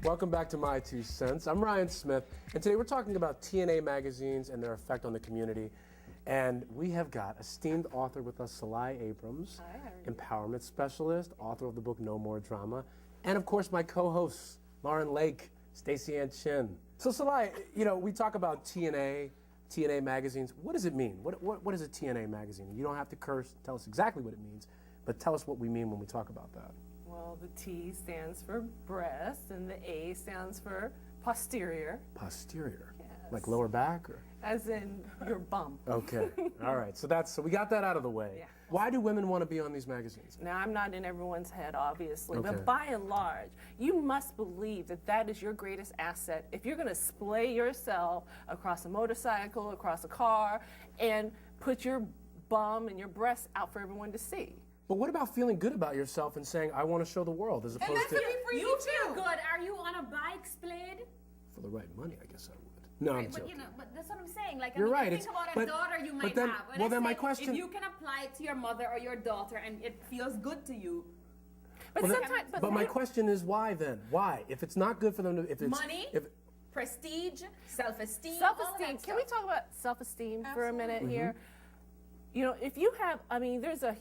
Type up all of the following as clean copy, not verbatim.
Welcome back to My Two Cents. I'm Ryan Smith, and today we're talking about T&A Magazines and their effect on the community. And we have got esteemed author with us, Sil Lai Abrams, empowerment specialist, author of the book No More Drama, and of course my co-hosts, Lauren Lake, Stacey Ann Chin. So Sil Lai, you know, we talk about T&A Magazines. What does it mean? What is a T&A magazine? You don't have to curse, tell us exactly what it means, but tell us what we mean when we talk about that. Well, the T stands for breast, and the A stands for posterior. Posterior? Yes. Like lower back? Or? As in your bum. Okay. All right. So we got that out of the way. Yeah. Why do women want to be on these magazines? Now, I'm not in everyone's head, obviously, Okay. but by and large, you must believe that that is your greatest asset. If you're going to splay yourself across a motorcycle, across a car, and put your bum and your breasts out for everyone to see. But what about feeling good about yourself and saying, I want to show the world, as opposed to... You feel good. Are you on a bike, Splade? For the right money, I guess I would. No, I'm joking. But you know, but that's what I'm saying. Like, You're right. Think about a daughter you might then, have. And well, then say, my question... If you can apply it to your mother or your daughter and it feels good to you. But well, sometimes... But my question is why then? Why? If it's not good for them to... If it's, Money, prestige, self-esteem. Self-esteem. Can we talk about self-esteem for a minute here? You know, if you have, I mean, there's a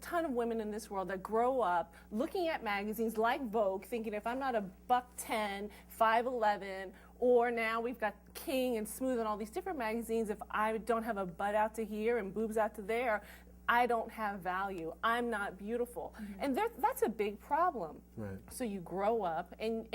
ton of women in this world that grow up looking at magazines like Vogue, thinking if I'm not a $110, 5'11", or now we've got King and Smooth and all these different magazines, if I don't have a butt out to here and boobs out to there, I don't have value. I'm not beautiful. And that's a big problem. Right. So you grow up, and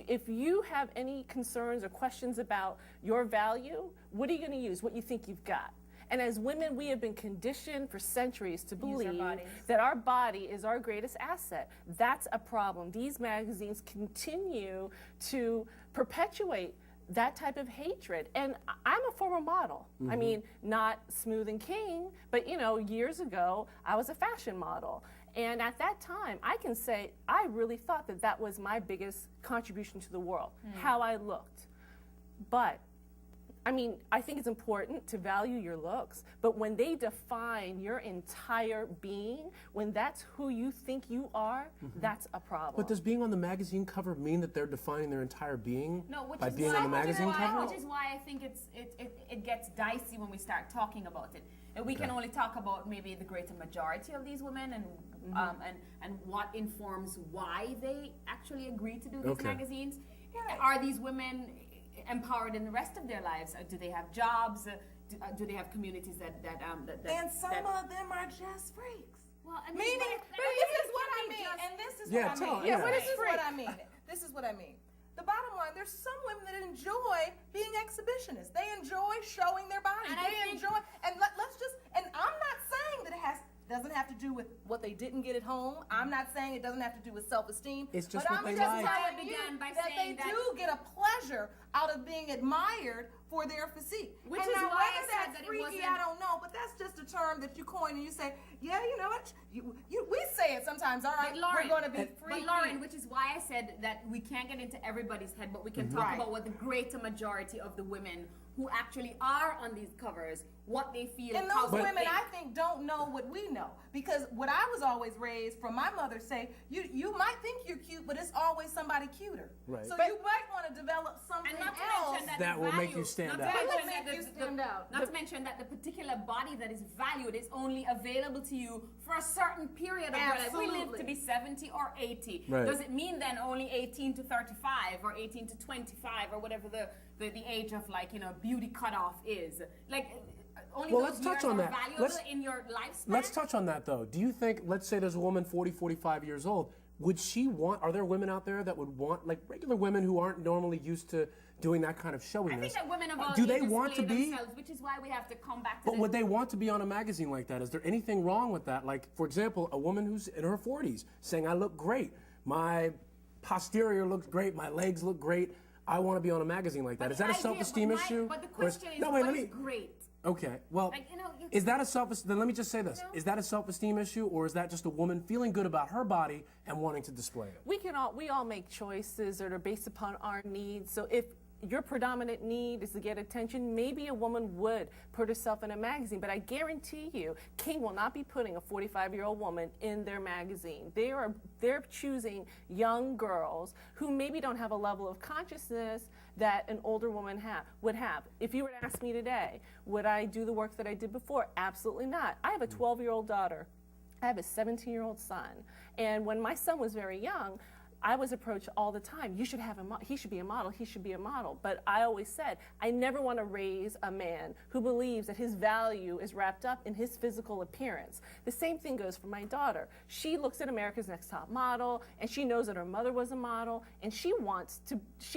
if you have any concerns or questions about your value, what are you going to use? What you think you've got. And as women, we have been conditioned for centuries to believe that our body is our greatest asset. That's a problem. These magazines continue to perpetuate that type of hatred. And I'm a former model. I mean, not Smooth and King, but you know, years ago, I was a fashion model. And at that time, I can say I really thought that that was my biggest contribution to the world, how I looked. But I mean, I think it's important to value your looks, but when they define your entire being, when that's who you think you are, that's a problem. But does being on the magazine cover mean that they're defining their entire being by being on the magazine cover? Which is why I think it gets dicey when we start talking about it. And we can only talk about maybe the greater majority of these women and what informs why they actually agree to do these magazines. Are these women empowered in the rest of their lives? Do they have jobs? Do they have communities that and some of them are just freaks. Well, I mean, meaning, but this is what I mean, and this is what I mean. This is what I mean. This is what I mean. The bottom line, there's some women that enjoy being exhibitionists. They enjoy showing their body. And they enjoy, and let's just, and I'm not saying that it doesn't have to do with what they didn't get at home. I'm not saying it doesn't have to do with self-esteem. It's just but what I'm they just like. telling you that they do get a pleasure out of being admired for their physique. Which and is now, why I whether said that's that it freaky, wasn't. I don't know, but that's just a term that you coin and you say, yeah, you know what? We say it sometimes. All right, Lauren, we're going to be freaky. But Lauren, which is why I said that we can't get into everybody's head, but we can talk about what the greater majority of the women who actually are on these covers, what they feel. And those women, I think, don't know what we know. Because what I was always raised from my mother say, you might think you're cute, but it's always somebody cuter. Right. So you might want to develop something else that will make you stand out. Not to mention that the particular body that is valued is only available to you for a certain period of your life. We live to be 70 or 80. Right. Does it mean then only 18 to 35 or 18 to 25 or whatever the age of, like, you know, beauty cutoff is? Like, only those years are valuable in your lifespan? Let's touch on that, though. Do you think, let's say there's a woman 40, 45 years old, would she want, are there women out there that would want, like regular women who aren't normally used to doing that kind of showiness? I think that women of all do they ages want to be themselves, which is why we have to come back to But would they want to be on a magazine like that? Is there anything wrong with that? Like, for example, a woman who's in her 40s saying, I look great, my posterior looks great, my legs look great, I want to be on a magazine like that. Is that a self-esteem issue? But the question is, what is great? Okay, well, Like, you know, is that a self-esteem? Then let me just say this: is that a self-esteem issue, or is that just a woman feeling good about her body and wanting to display it? We all make choices that are based upon our needs. So if your predominant need is to get attention, maybe a woman would put herself in a magazine, but I guarantee you, King will not be putting a 45-year-old woman in their magazine. They're choosing young girls who maybe don't have a level of consciousness that an older woman would have. If you were to ask me today, would I do the work that I did before? Absolutely not. I have a 12-year-old daughter. I have a 17-year-old son. And when my son was very young, I was approached all the time. You should have he should be a model, he should be a model. But I always said, I never want to raise a man who believes that his value is wrapped up in his physical appearance. The same thing goes for my daughter. She looks at America's Next Top Model, and she knows that her mother was a model, and she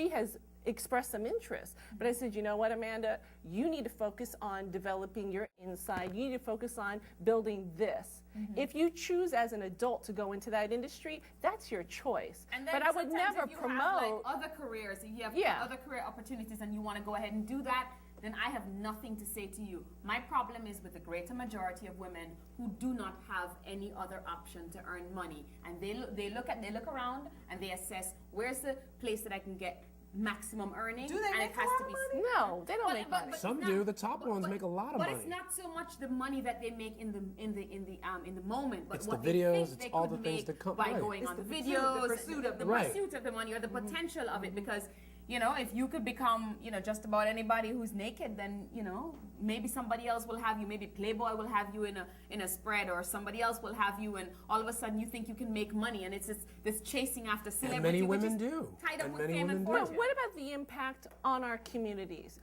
has expressed some interest. But I said, you know what, Amanda, you need to focus on developing your inside. You need to focus on building this. If you choose as an adult to go into that industry, that's your choice. And then but I would never if you promote have, like, other careers, if you have other career opportunities and you want to go ahead and do that, then I have nothing to say to you. My problem is with the greater majority of women who do not have any other option to earn money. And they look around and they assess, where's the place that I can get maximum earning? Do they and make it has a to lot be of money? No, they don't make money. Some do. The top ones make a lot of but money. But it's not so much the money that they make in the moment, but It's what the they videos, think it's they all could the things make that come- by right. going It's on the the videos, pursuit of the money. pursuit of the money, or the potential of it. Because, you know, if you could become, you know, just about anybody who's naked, then, you know, maybe somebody else will have you. Maybe Playboy will have you in a spread, or somebody else will have you, and all of a sudden you think you can make money, and it's this chasing after celebrity. And many which women is do. tied up And with many fame women and do. fortune. But what about the impact on our communities?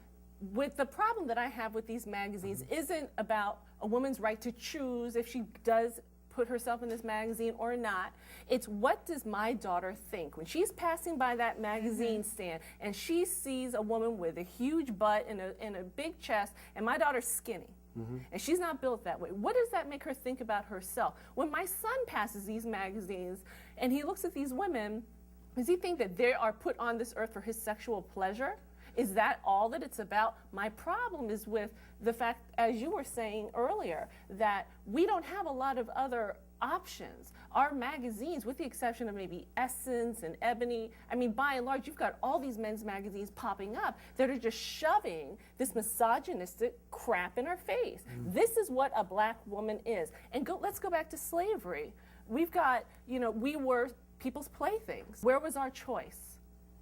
With the problem that I have with these magazines isn't about a woman's right to choose if she does put herself in this magazine or not. It's, what does my daughter think when she's passing by that magazine stand and she sees a woman with a huge butt and a big chest, and my daughter's skinny? And she's not built that way. What does that make her think about herself? When my son passes these magazines and he looks at these women, does he think that they are put on this earth for his sexual pleasure? Is that all that it's about? My problem is with the fact, as you were saying earlier, that we don't have a lot of other options. Our magazines, with the exception of maybe Essence and Ebony, I mean, by and large, you've got all these men's magazines popping up that are just shoving this misogynistic crap in our face. This is what a black woman is. And let's go back to slavery. We've got, you know, we were people's playthings. Where was our choice?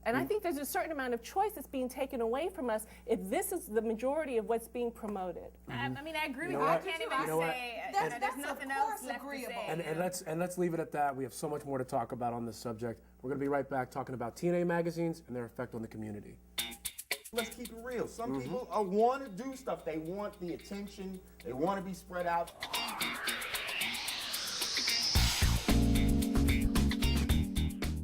And I think there's a certain amount of choice that's being taken away from us if this is the majority of what's being promoted. I mean, I agree with You you. know I what? can't You even know what? say That's there's of nothing else course left to agreeable. say. And let's leave it at that. We have so much more to talk about on this subject. We're going to be right back talking about T&A Magazines and their effect on the community. Let's keep it real. Some people want to do stuff. They want the attention. They want to be spread out.